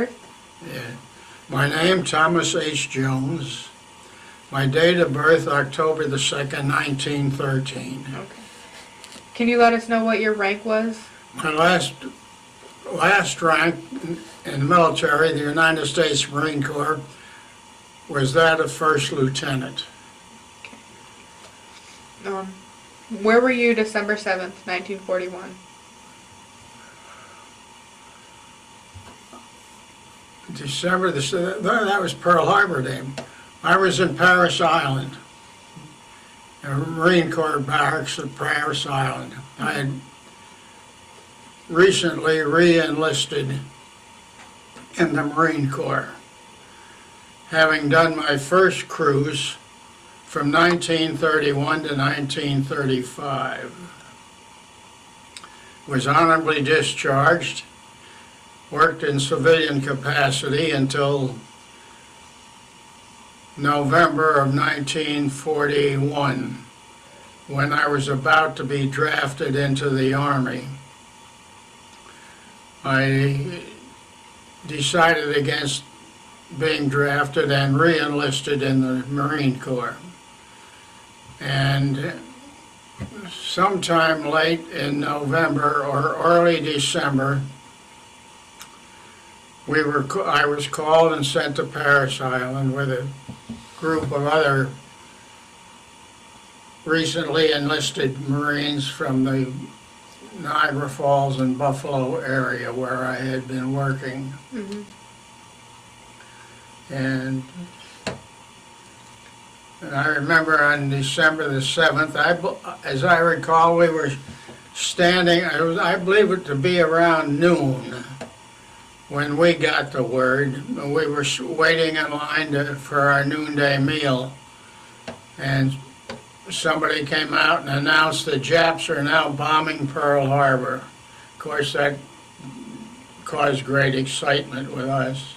Yeah. My name, Thomas H. Jones. My date of birth, October the 2nd, 1913. Okay. Can you let us know what your rank was? My last rank in the military, the United States Marine Corps, was that of first lieutenant. Where were you December 7th, 1941? December the that was Pearl Harbor Day. I was in Paris Island, Marine Corps barracks at Paris Island. I had recently re-enlisted in the Marine Corps, having done my first cruise from 1931 to 1935. Was honorably discharged, worked in civilian capacity until November of 1941, when I was about to be drafted into the Army. I decided against being drafted and re-enlisted in the Marine Corps. And sometime late in November or early December, I was called and sent to Paris Island with a group of other recently enlisted Marines from the Niagara Falls and Buffalo area where I had been working. Mm-hmm. And I remember on December the 7th, as I recall, we were standing, I believe it to be around noon, when we got the word. We were waiting in line for our noonday meal, and somebody came out and announced the Japs are now bombing Pearl Harbor. Of course, that caused great excitement with us.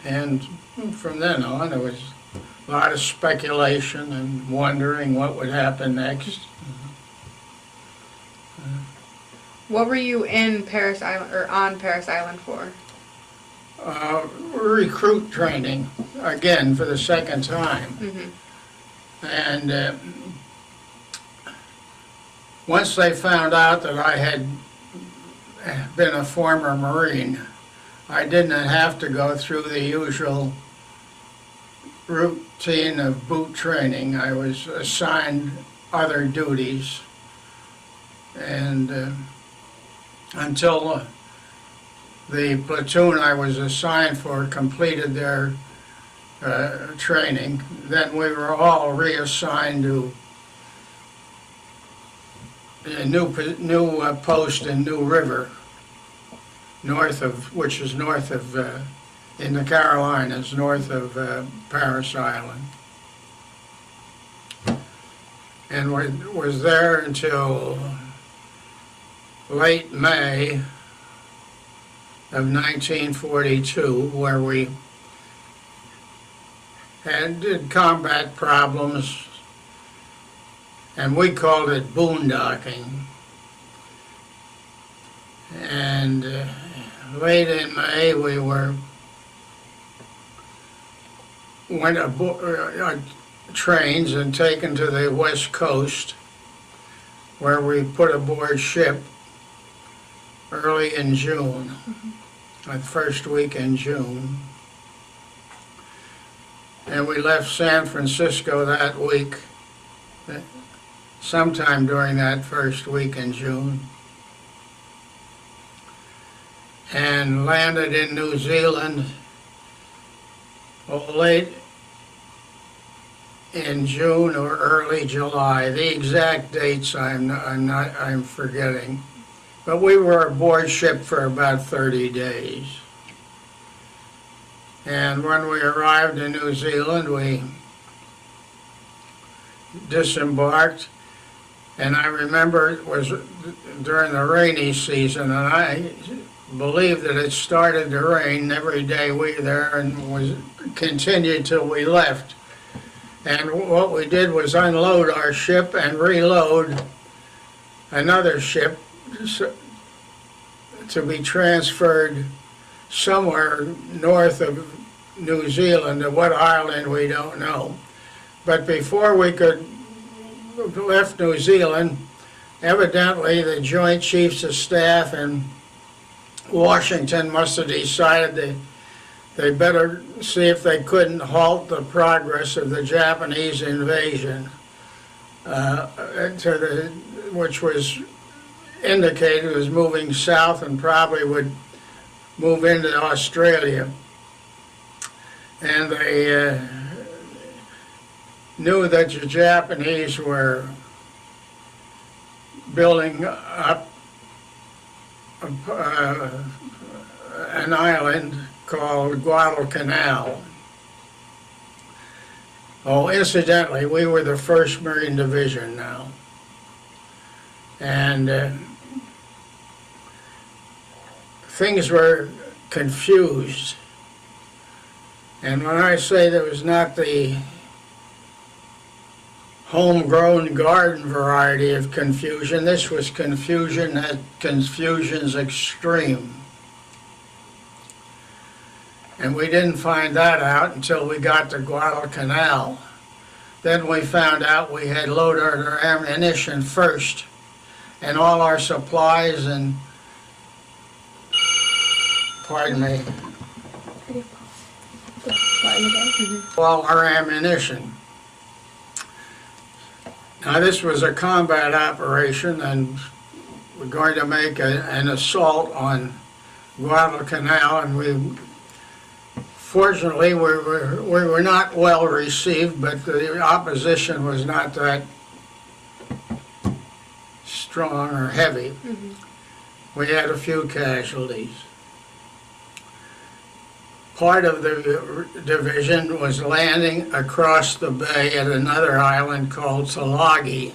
And from then on, there was a lot of speculation and wondering what would happen next. What were you in Paris Island or on Paris Island for? Recruit training, again, for the second time. Mm-hmm. And once they found out that I had been a former Marine, I didn't have to go through the usual routine of boot training. I was assigned other duties, and until the platoon I was assigned for completed their training, then we were all reassigned to a new post in New River, which is north of, in the Carolinas, north of Paris Island. And was there until late May of 1942, where we did combat problems, and we called it boondocking. And late in May, we went aboard trains and taken to the West Coast, where we put aboard ship early in June, the first week in June. And we left San Francisco that week, sometime during that first week in June, and landed in New Zealand late in June or early July. The exact dates I'm forgetting. But we were aboard ship for about 30 days. And when we arrived in New Zealand, we disembarked, and I remember it was during the rainy season, and I believe that it started to rain every day we were there and was continued till we left. And what we did was unload our ship and reload another ship to be transferred somewhere north of New Zealand. At what island, we don't know. But before we could left New Zealand, evidently the Joint Chiefs of Staff in Washington must have decided that they better see if they couldn't halt the progress of the Japanese invasion, which was indicated was moving south and probably would move into Australia. And they knew that the Japanese were building up an island called Guadalcanal. Oh, incidentally, we were the 1st Marine Division now. And things were confused. And when I say there was not the homegrown garden variety of confusion, this was confusion at confusion's extreme. And we didn't find that out until we got to Guadalcanal. Then we found out we had loaded our ammunition first, and all our supplies and, pardon me, all our ammunition. Now this was a combat operation, and we're going to make an assault on Guadalcanal, and fortunately we were not well received, but the opposition was not that strong or heavy. We had a few casualties. Part of the division was landing across the bay at another island called Tulagi,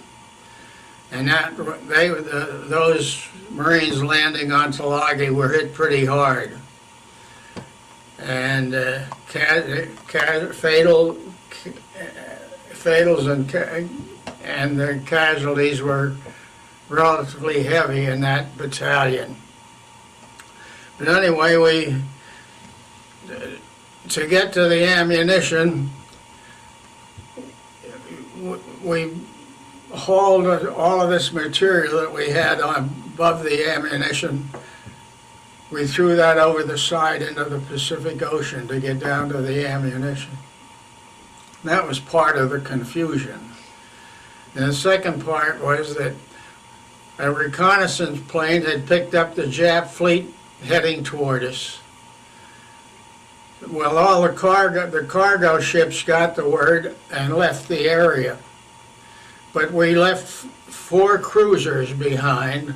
and those Marines landing on Tulagi were hit pretty hard, and fatals and the casualties were relatively heavy in that battalion. But anyway, to get to the ammunition, we hauled all of this material that we had above the ammunition. We threw that over the side into the Pacific Ocean to get down to the ammunition. That was part of the confusion. And the second part was that a reconnaissance plane had picked up the Jap fleet heading toward us. Well, all the cargo ships got the word and left the area. But we left 4 cruisers behind,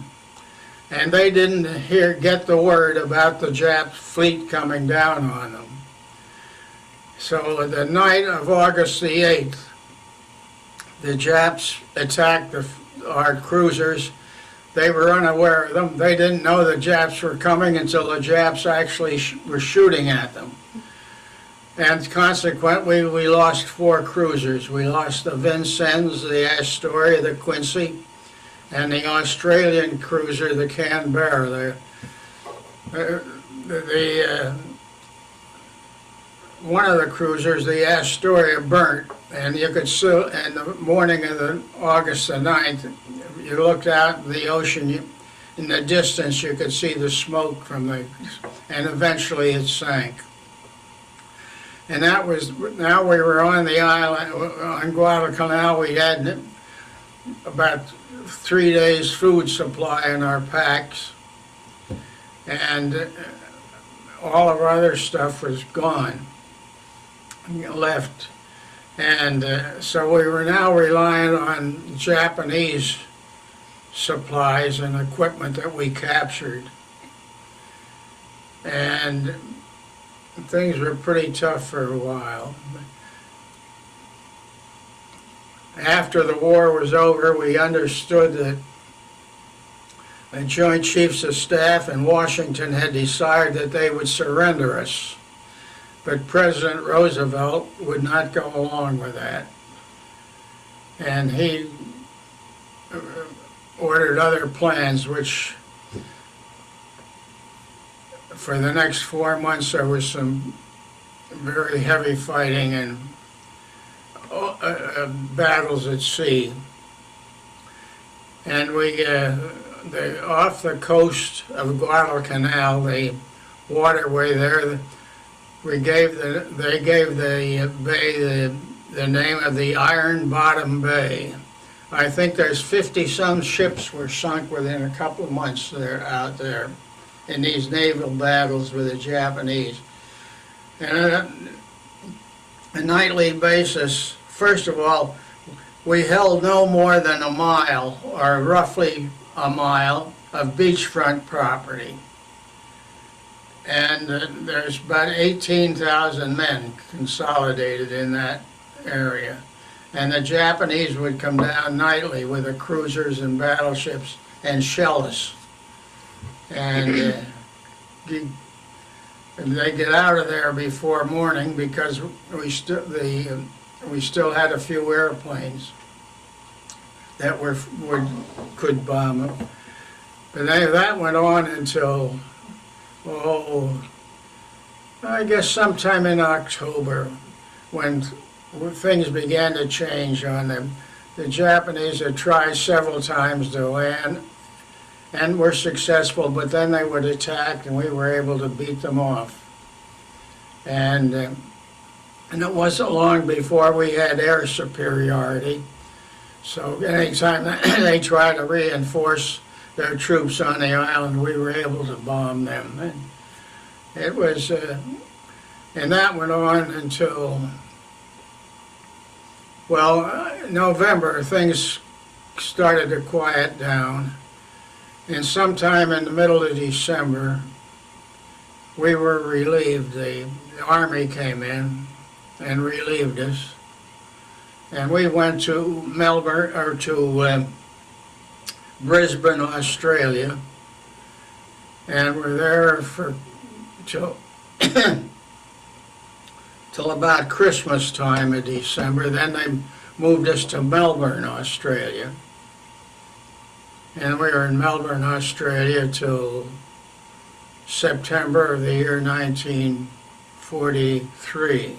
and they didn't get the word about the Jap fleet coming down on them. So the night of August the 8th, the Japs attacked our cruisers. They were unaware of them. They didn't know the Japs were coming until the Japs actually were shooting at them. And consequently, we lost 4 cruisers. We lost the Vincennes, the Astoria, the Quincy, and the Australian cruiser, the Canberra. One of the cruisers, the Astoria, burnt, and you could see in the morning of August the 9th, you looked out in the ocean, in the distance you could see the smoke from and eventually it sank. And now we were on the island, on Guadalcanal. We had about 3 days food supply in our packs, and all of our other stuff was gone, left. And so we were now relying on Japanese supplies and equipment that we captured. And things were pretty tough for a while. After the war was over, we understood that the Joint Chiefs of Staff in Washington had decided that they would surrender us. But President Roosevelt would not go along with that. And he ordered other plans which for the next 4 months, there was some very heavy fighting and battles at sea. And off the coast of Guadalcanal, the waterway there, they gave the bay the name of the Iron Bottom Bay. I think there's 50-some ships were sunk within a couple of months out there in these naval battles with the Japanese. And on a nightly basis, first of all, we held no more than a mile, or roughly a mile, of beachfront property. And there's about 18,000 men consolidated in that area. And the Japanese would come down nightly with the cruisers and battleships and shell us. And they get out of there before morning because we still had a few airplanes that could bomb them. But that went on until, I guess sometime in October, when things began to change on them. The Japanese had tried several times to land and were successful, but then they would attack and we were able to beat them off. And it wasn't long before we had air superiority. So anytime they tried to reinforce their troops on the island, we were able to bomb them. And it was, and that went on until, November. Things started to quiet down. And sometime in the middle of December, we were relieved. The Army came in and relieved us. And we went to Melbourne, or to Brisbane, Australia, and we're there till about Christmas time of December. Then they moved us to Melbourne, Australia. And we were in Melbourne, Australia till September of the year 1943.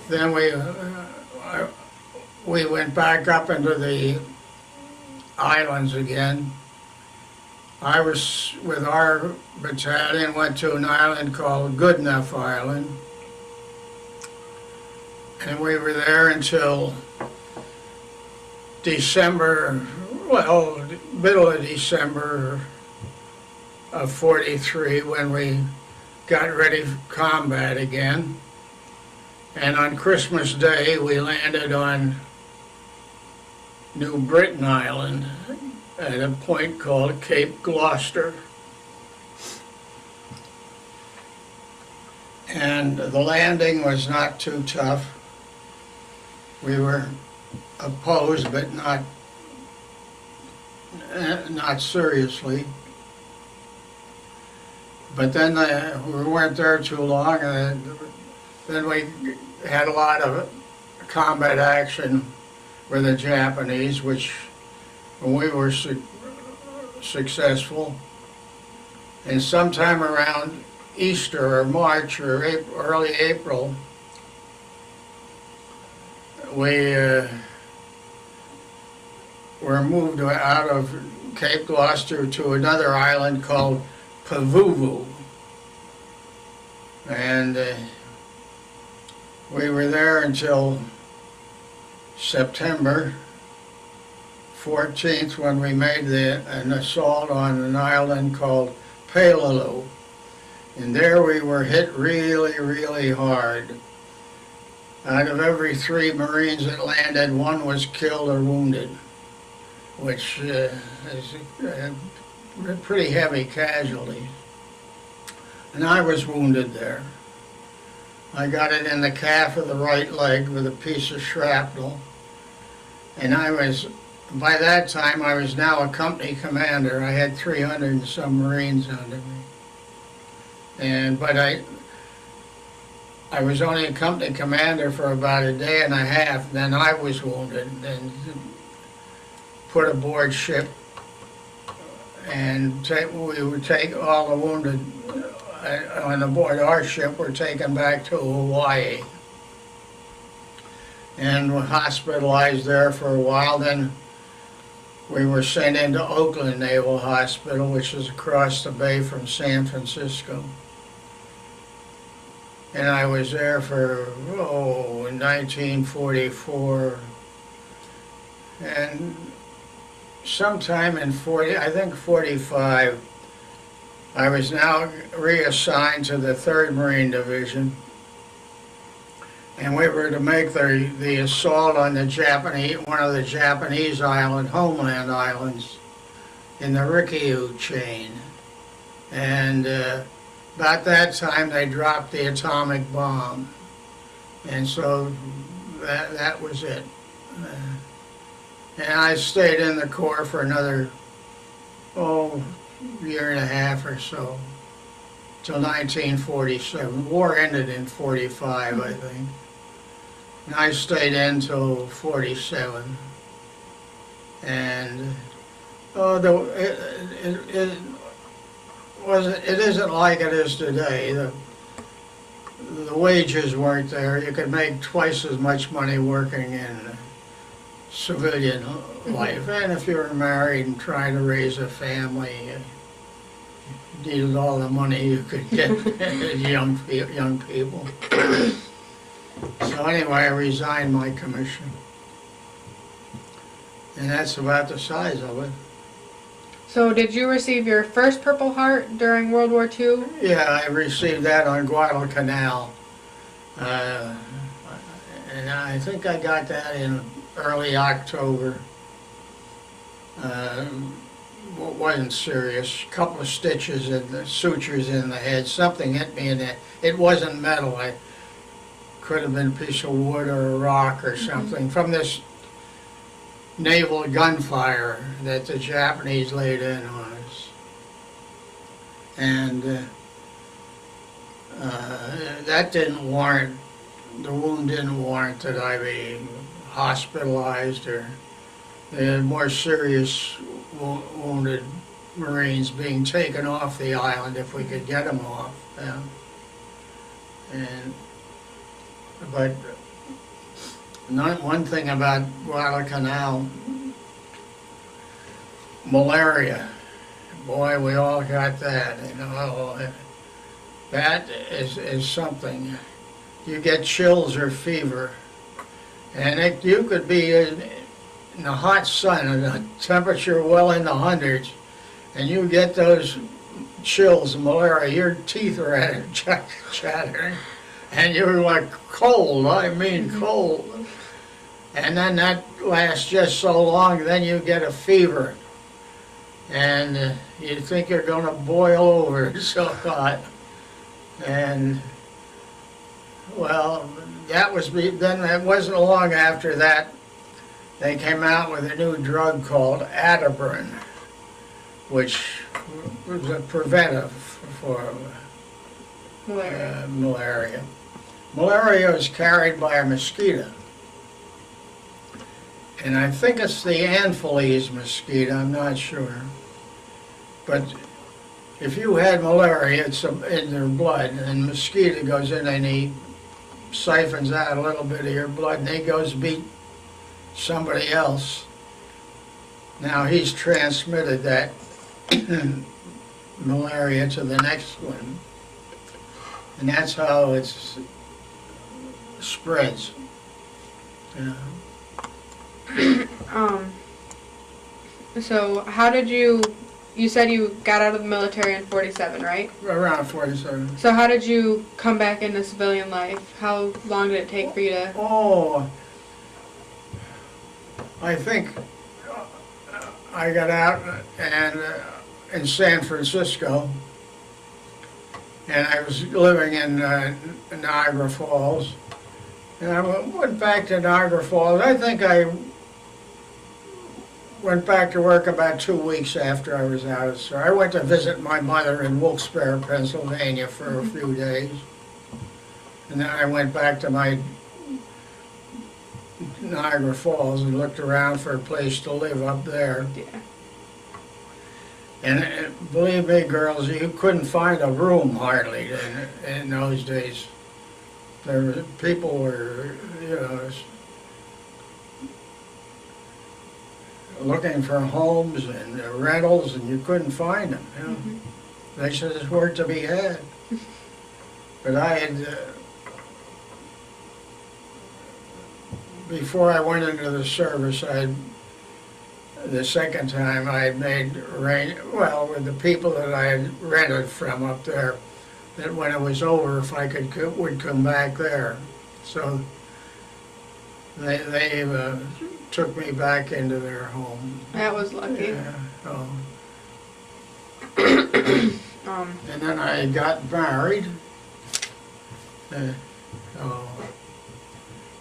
Then we went back up into the islands again. I was with our battalion, went to an island called Goodenough Island. And we were there until middle of December of 43, when we got ready for combat again. And on Christmas Day, we landed on New Britain Island at a point called Cape Gloucester. And the landing was not too tough. We were opposed, but not seriously. But then we weren't there too long, and then we had a lot of combat action with the Japanese, which we were successful. And sometime around Easter or March or early April, we were moved out of Cape Gloucester to another island called Pavuvu. And we were there until September 14th, when we made an assault on an island called Peleliu. And there we were hit really, really hard. Out of every 3 Marines that landed, 1 was killed or wounded, which is a pretty heavy casualty. And I was wounded there. I got it in the calf of the right leg with a piece of shrapnel. And by that time, I was now a company commander. I had 300 and some Marines under me. But I was only a company commander for about a day and a half. Then I was wounded and put aboard ship and we would take all the wounded on aboard our ship were taken back to Hawaii and were hospitalized there for a while. Then we were sent into Oakland Naval Hospital, which is across the bay from San Francisco. And I was there for, in 1944. And sometime in 45, I was now reassigned to the 3rd Marine Division. And we were to make the assault on the one of the Japanese homeland islands in the Ryukyus chain. And about that time they dropped the atomic bomb. And so that was it. And I stayed in the Corps for another, year and a half or so, till 1947. War ended in 45, I think. And I stayed in till 47. And it isn't like it is today. The wages weren't there. You could make twice as much money working in civilian life. And if you were married and trying to raise a family, you needed all the money you could get as young people. So anyway, I resigned my commission. And that's about the size of it. So did you receive your first Purple Heart during World War II? Yeah, I received that on Guadalcanal. And I think I got that in early October. Wasn't serious. A couple of stitches and the sutures in the head. Something hit me in the. It wasn't metal. It could have been a piece of wood or a rock or something from this naval gunfire that the Japanese laid in on us. And that didn't warrant. The wound didn't warrant that I be hospitalized, or the more serious wounded Marines being taken off the island if we could get them off. But one thing about Guadalcanal, malaria, boy, we all got that. That is something. You get chills or fever, and you could be in the hot sun and a temperature well in the hundreds, and you get those chills, malaria, your teeth are chattering, and you're like cold, I mean cold. And then that lasts just so long, then you get a fever, and you think you're going to boil over, it's so hot. And well, then it wasn't long after that they came out with a new drug called Atabrine, which was a preventive for malaria. Malaria is carried by a mosquito. And I think it's the Anopheles mosquito, I'm not sure. But if you had malaria, it's in your blood, and the mosquito goes in and he siphons out a little bit of your blood, and he goes beat somebody else. Now he's transmitted that malaria to the next one, and that's how it spreads. So how did you said you got out of the military in 47, right? Around 47. So how did you come back into civilian life? How long did it take for you to... I think I got out and in San Francisco, and I was living in Niagara Falls, and I went back to Niagara Falls. I think I went back to work about 2 weeks after I was out of service. I went to visit my mother in Wilkesbarre, Pennsylvania for a few days, and then I went back to my Niagara Falls and looked around for a place to live up there. Yeah. And believe me, girls, you couldn't find a room hardly in those days. People were, looking for homes and rentals, and you couldn't find them. They said there's work to be had. But I had, before I went into the service, the second time I had made with the people that I had rented from up there, that when it was over, if I would come back there. So they took me back into their home. That was lucky. Yeah, and then I got married.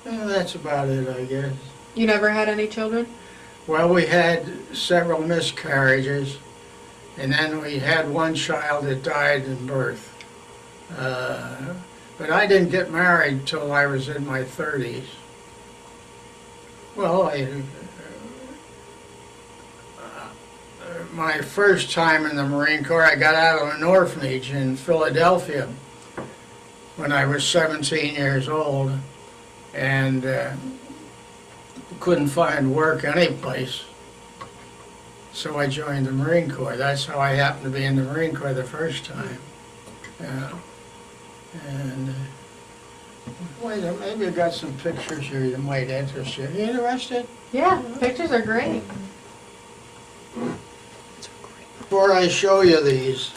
That's about it, I guess. You never had any children? Well, we had several miscarriages, and then we had one child that died in birth. But I didn't get married till I was in my 30s. Well, my first time in the Marine Corps, I got out of an orphanage in Philadelphia when I was 17 years old, and couldn't find work anyplace. So I joined the Marine Corps. That's how I happened to be in the Marine Corps the first time. And wait, maybe I got some pictures here that might interest you. You interested? Yeah, pictures are great. Before I show you these,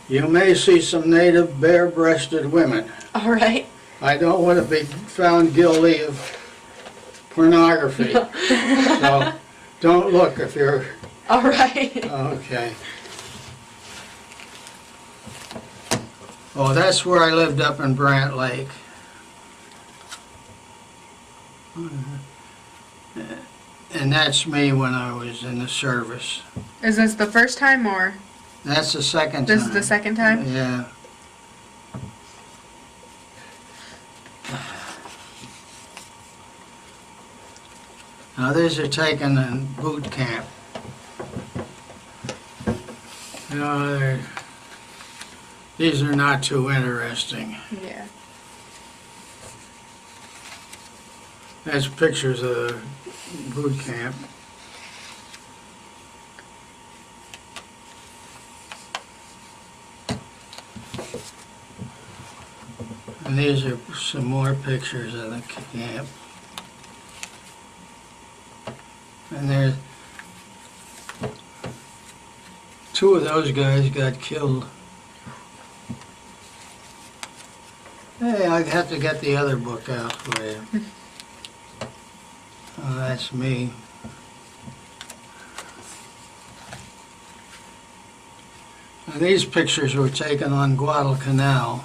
you may see some native bare-breasted women. All right. I don't want to be found guilty of pornography. So don't look if you're... All right. Okay. Oh, that's where I lived up in Brant Lake. And that's me when I was in the service. Is this the first time or? That's the second time. This is the second time? Yeah. Now these are taken in boot camp. These are not too interesting. Yeah. That's pictures of the boot camp. And these are some more pictures of the camp. And there's two of those guys got killed. Hey, I'd have to get the other book out for you. Oh, that's me. Now, these pictures were taken on Guadalcanal.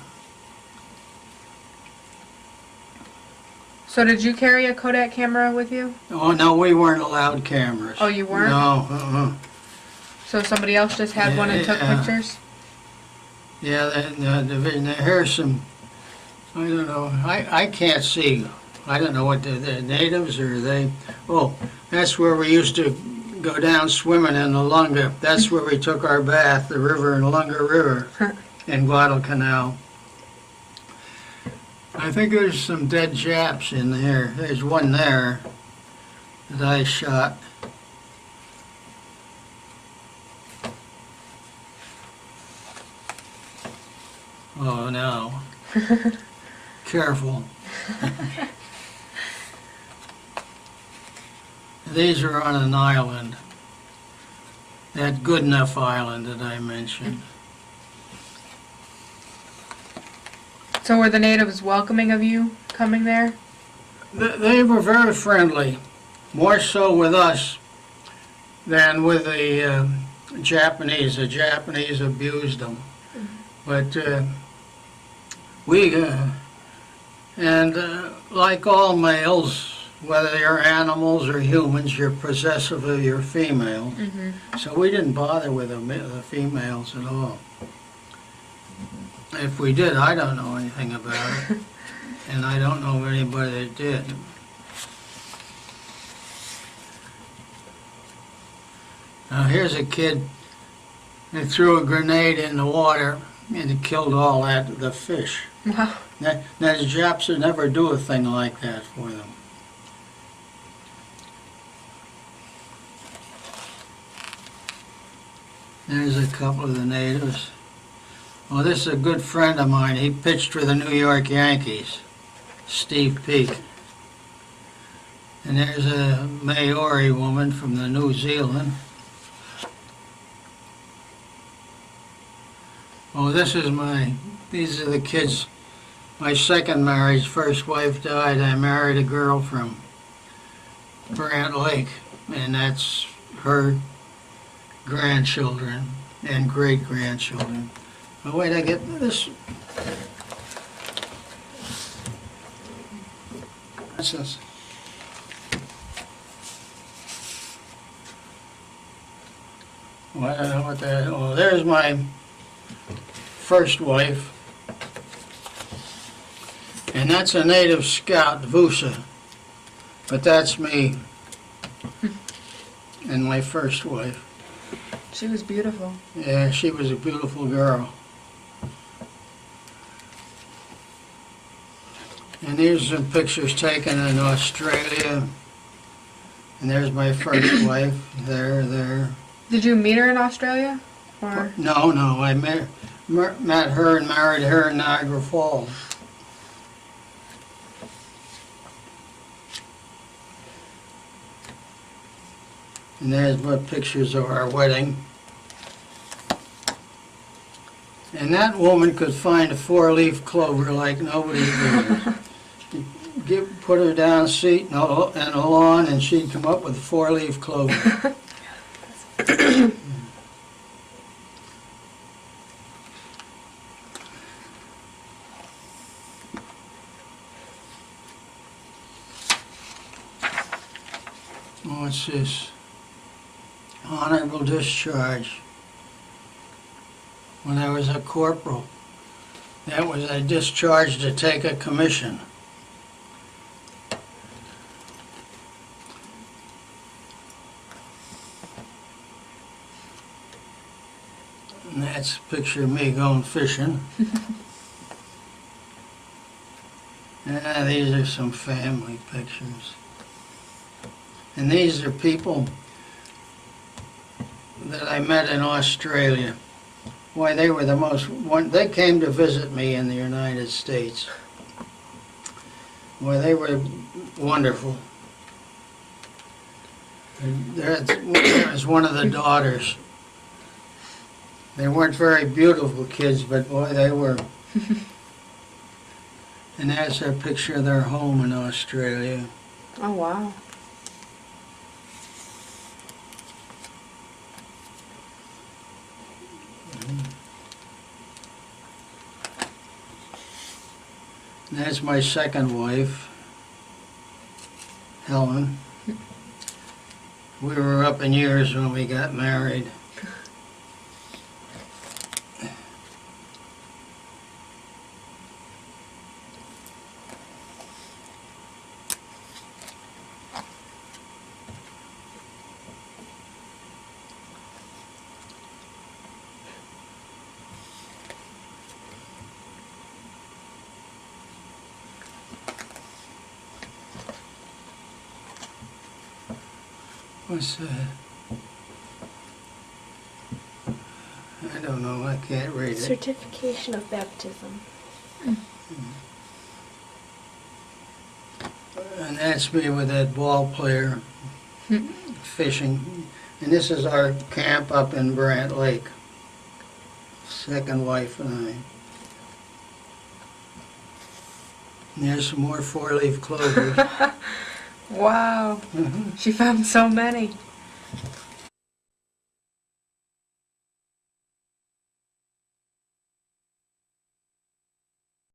So did you carry a Kodak camera with you? Oh, no, we weren't allowed cameras. Oh, you weren't? No, So somebody else just had one and took Yeah. pictures? Yeah, here's some, I don't know, I can't see. I don't know what they're natives or they, oh, that's where we used to go down swimming in the Lunga. That's where we took our bath, the river in Lunga River in Guadalcanal. I think there's some dead Japs in there. There's one there that I shot. Oh, no. Careful. These are on an island. That Good Enough Island that I mentioned. So were the natives welcoming of you coming there? They were very friendly, more so with us than with the Japanese. The Japanese abused them. But like all males, whether they're animals or humans, you're possessive of your female. So we didn't bother with the females at all. If we did, I don't know anything about it. And I don't know of anybody that did. Now here's a kid that threw a grenade in the water and it killed all the fish. Wow. Now the Japs would never do a thing like that for them. There's a couple of the natives. Well, this is a good friend of mine. He pitched for the New York Yankees, Steve Peake. And there's a Maori woman from the New Zealand. Oh, these are the kids. My second marriage, first wife died. I married a girl from Brant Lake, and that's her grandchildren and great-grandchildren. Oh, wait, I get this. What's this? Well, I don't know what that is. Oh, there's my first wife. And that's a native scout, Vusa. But that's me and my first wife. She was beautiful. Yeah, she was a beautiful girl. And here's some pictures taken in Australia. And there's my first wife, there. Did you meet her in Australia? Or? No, I met her and married her in Niagara Falls. And there's what pictures of our wedding. And that woman could find a four-leaf clover like nobody did. Put her down a seat and a lawn, and she'd come up with a four-leaf clover. What's this? Honorable discharge. When I was a corporal, that was a discharge to take a commission. And that's a picture of me going fishing. These are some family pictures. And these are people that I met in Australia. Why, they were they came to visit me in the United States. Boy, they were wonderful. There was one of the daughters. They weren't very beautiful kids, but boy, they were. And that's a picture of their home in Australia. Oh, wow. That's my second wife, Helen. We were up in years when we got married. What's that? I don't know, I can't read it. Certification of baptism. And that's me with that ball player fishing. And this is our camp up in Brant Lake. Second wife and I. And there's some more four-leaf clovers. Wow. She found so many.